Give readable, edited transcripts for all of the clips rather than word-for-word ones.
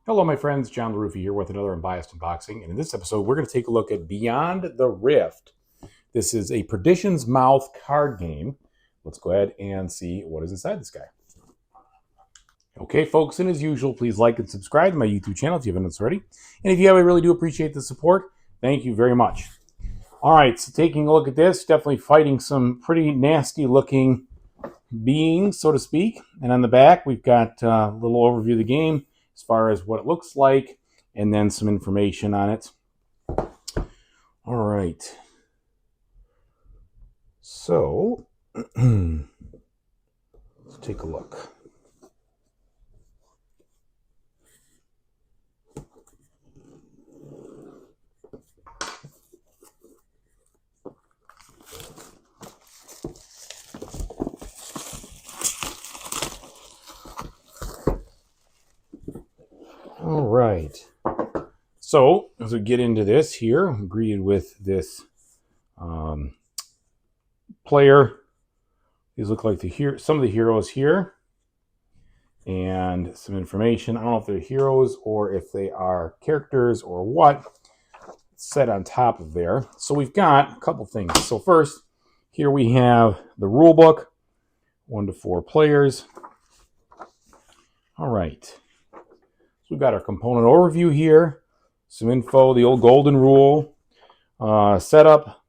Hello, my friends. John LaRuffa here with another Unbiased unboxing. And in this episode, we're going to take a look at Beyond the Rift. This is a Perdition's Mouth card game. Let's go ahead and see what is inside this guy. Okay, folks, and as usual, please like and subscribe to my YouTube channel if you haven't already. And if you have, I really do appreciate the support. Thank you very much. All right, so taking a look at this, definitely fighting some pretty nasty-looking beings, so to speak. And on the back, we've got a little overview of the game as far as what it looks like, and then some information on it. All right. So, let's take a look. All right. So, as we get into this here, I'm greeted with this player. These look like some of the heroes here. And some information. I don't know if they're heroes or if they are characters or what. Set on top of there. So we've got a couple things. So first, here we have the rule book. 1 to 4 players. All right. So we've got our component overview here. Some info, the old golden rule. Setup.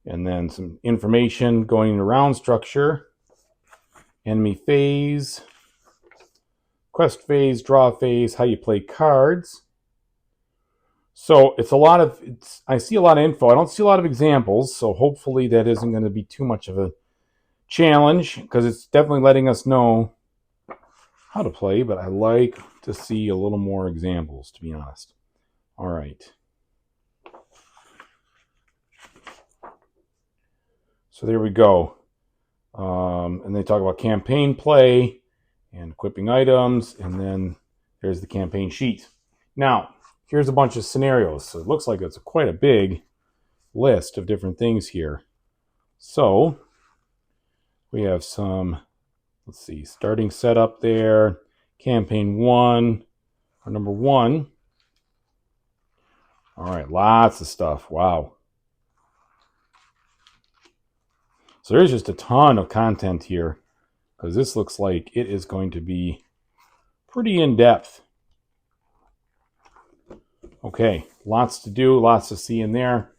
And then some information going into round structure. Enemy phase. Quest phase, draw phase, how you play cards. So it's a lot of, I see a lot of info. I don't see a lot of examples, so hopefully that isn't going to be too much of a challenge, because it's definitely letting us know how to play, but I like to see a little more examples, to be honest. All right. So there we go. And they talk about campaign play and equipping items, and then there's the campaign sheet. Now, here's a bunch of scenarios. So it looks like it's quite a big list of different things here. So we have some, let's see, starting setup there, campaign 1, or number 1. All right, lots of stuff. Wow. So there's just a ton of content here, because this looks like it is going to be pretty in-depth. Okay, lots to do, lots to see in there.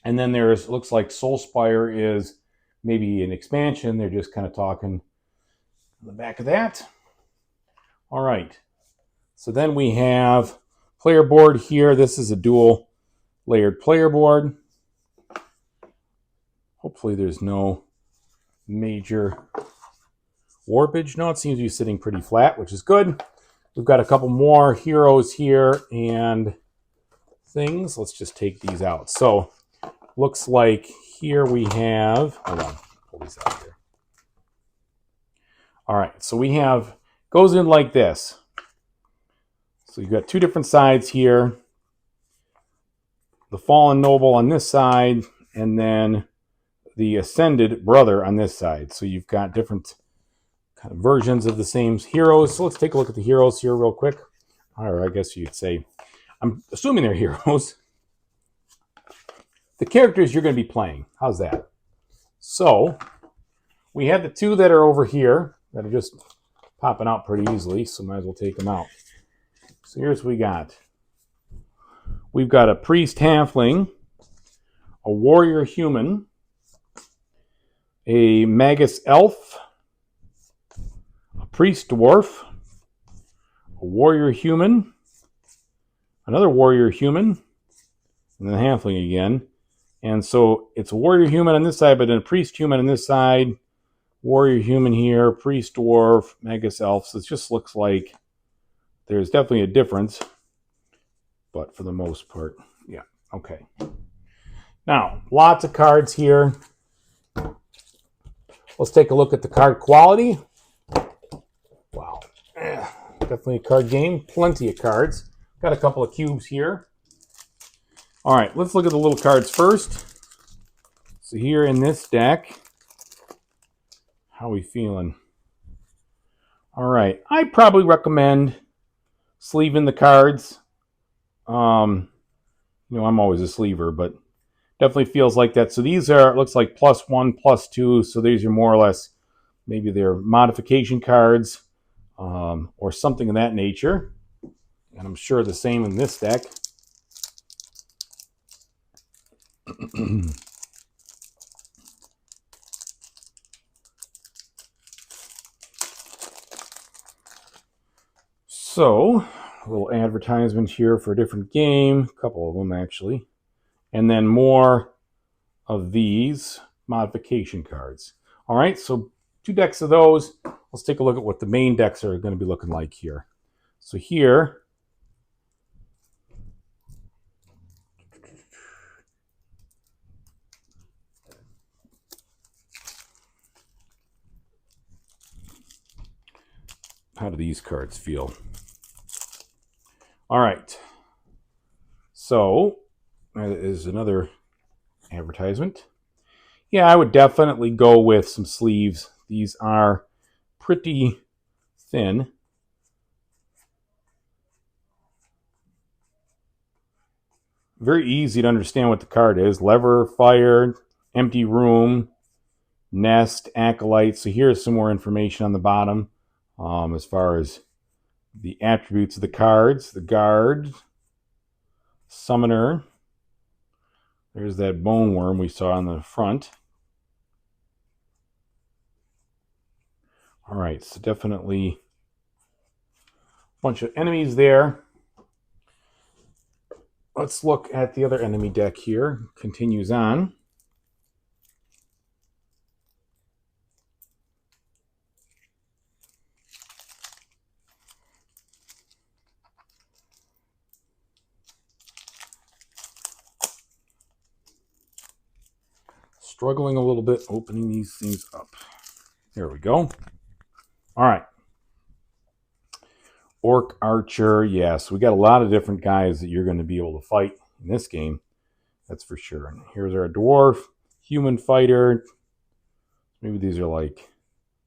And then there's, looks like Soulspire is maybe an expansion. They're just kind of talking on the back of that. All right. So then we have player board here. This is a dual layered player board. Hopefully there's no major warpage. No, it seems to be sitting pretty flat, which is good. We've got a couple more heroes here and things. Let's just take these out. So looks like here we have, hold on, pull these out here. All right, so we have, goes in like this. So you've got 2 different sides here. The fallen noble on this side, and then the ascended brother on this side. So you've got different kind of versions of the same heroes. So let's take a look at the heroes here real quick. Or I guess you'd say, I'm assuming they're heroes. The characters you're going to be playing. How's that? So we have the 2 that are over here that are just popping out pretty easily, so might as well take them out. So here's what we got. We've got a priest halfling, a warrior human, a magus elf, a priest dwarf, a warrior human, another warrior human, and then a halfling again. And so it's a warrior human on this side, but then a priest human on this side, warrior human here, priest dwarf, magus elf. So it just looks like there's definitely a difference, but for the most part, yeah, okay. Now, lots of cards here. Let's take a look at the card quality. Wow, definitely a card game. Plenty of cards. Got a couple of cubes here. All right, let's look at the little cards first. So here in this deck, how are we feeling? All right. I probably recommend sleeving the cards. I'm always a sleever, but definitely feels like that. So these are, it looks like +1, +2. So these are more or less, maybe they're modification cards or something of that nature. And I'm sure the same in this deck. So, a little advertisement here for a different game, a couple of them actually, and then more of these modification cards. All right, so 2 decks of those. Let's take a look at what the main decks are going to be looking like here. So here, how do these cards feel? All right, so that is another advertisement. Yeah, I would definitely go with some sleeves. These are pretty thin. Very easy to understand what the card is. Lever, fire, empty room, nest, acolyte. So here's some more information on the bottom as far as the attributes of the cards. The guard, summoner. There's that bone worm we saw on the front. All right, so definitely a bunch of enemies there. Let's look at the other enemy deck here. Continues on. Struggling a little bit opening these things up. There we go. All right. Orc archer, yes. We got a lot of different guys that you're going to be able to fight in this game. That's for sure. And here's our dwarf, human fighter. Maybe these are like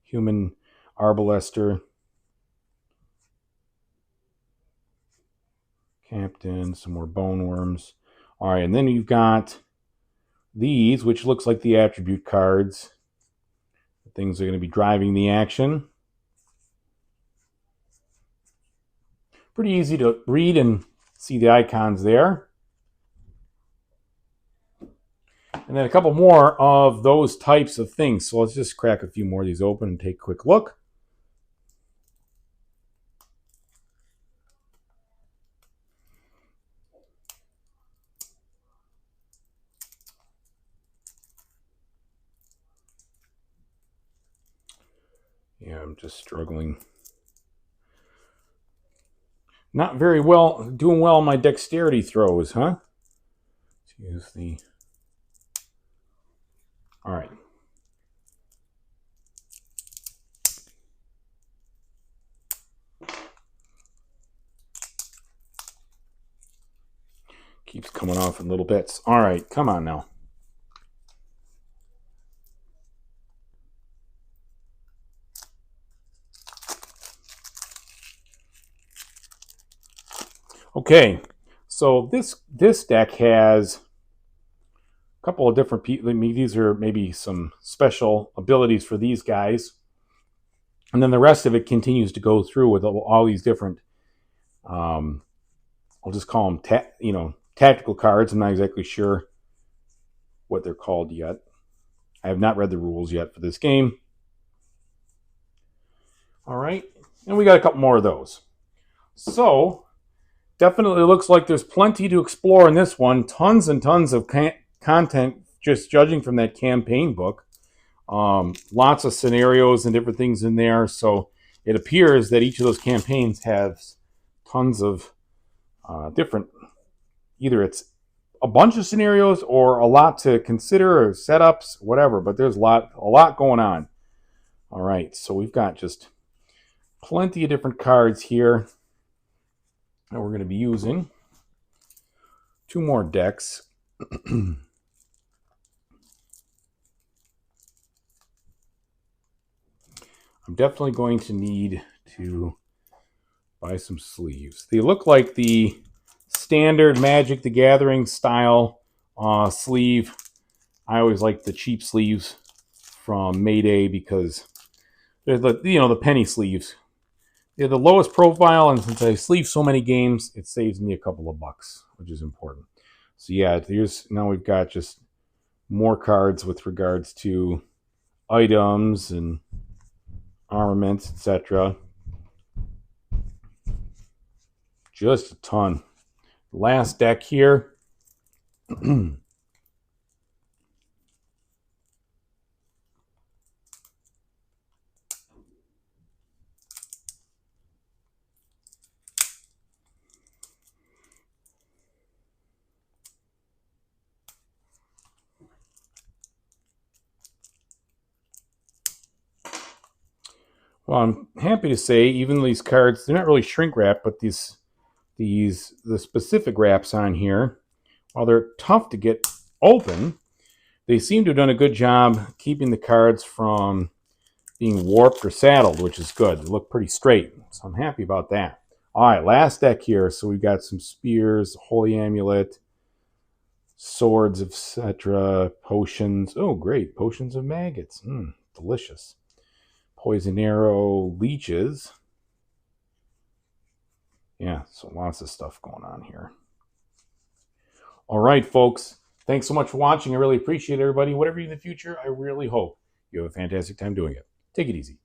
human arbalester, captain, some more bone worms. All right, and then you've got these, which looks like the attribute cards. Things are going to be driving the action. Pretty easy to read and see the icons there. And then a couple more of those types of things. So let's just crack a few more of these open and take a quick look. Yeah, I'm just struggling. Not very well, doing well on my dexterity throws, huh? Let's use the... All right. Keeps coming off in little bits. All right, come on now. Okay, so this deck has a couple of different people. These are maybe some special abilities for these guys, and then the rest of it continues to go through with all these different. I'll just call them tactical cards. I'm not exactly sure what they're called yet. I have not read the rules yet for this game. All right, and we got a couple more of those. So definitely looks like there's plenty to explore in this one. Tons and tons of content, just judging from that campaign book. Lots of scenarios and different things in there. So it appears that each of those campaigns has tons of different, either it's a bunch of scenarios or a lot to consider or setups, whatever. But there's a lot going on. All right, so we've got just plenty of different cards here that we're going to be using. 2 more decks. I'm definitely going to need to buy some sleeves. They look like the standard Magic the Gathering style sleeve. I always like the cheap sleeves from Mayday because they're the penny sleeves. They're the lowest profile, and since I sleeve so many games, it saves me a couple of bucks, which is important. So yeah, now we've got just more cards with regards to items and armaments, etc. Just a ton. Last deck here. Well, I'm happy to say, even these cards, they're not really shrink wrap, but the specific wraps on here, while they're tough to get open, they seem to have done a good job keeping the cards from being warped or saddled, which is good. They look pretty straight, so I'm happy about that. All right, last deck here. So we've got some spears, holy amulet, swords, etc., potions. Oh, great, potions of maggots. Delicious. Poison arrow, leeches. Yeah, so lots of stuff going on here. All right, folks. Thanks so much for watching. I really appreciate it, everybody. Whatever you do in the future, I really hope you have a fantastic time doing it. Take it easy.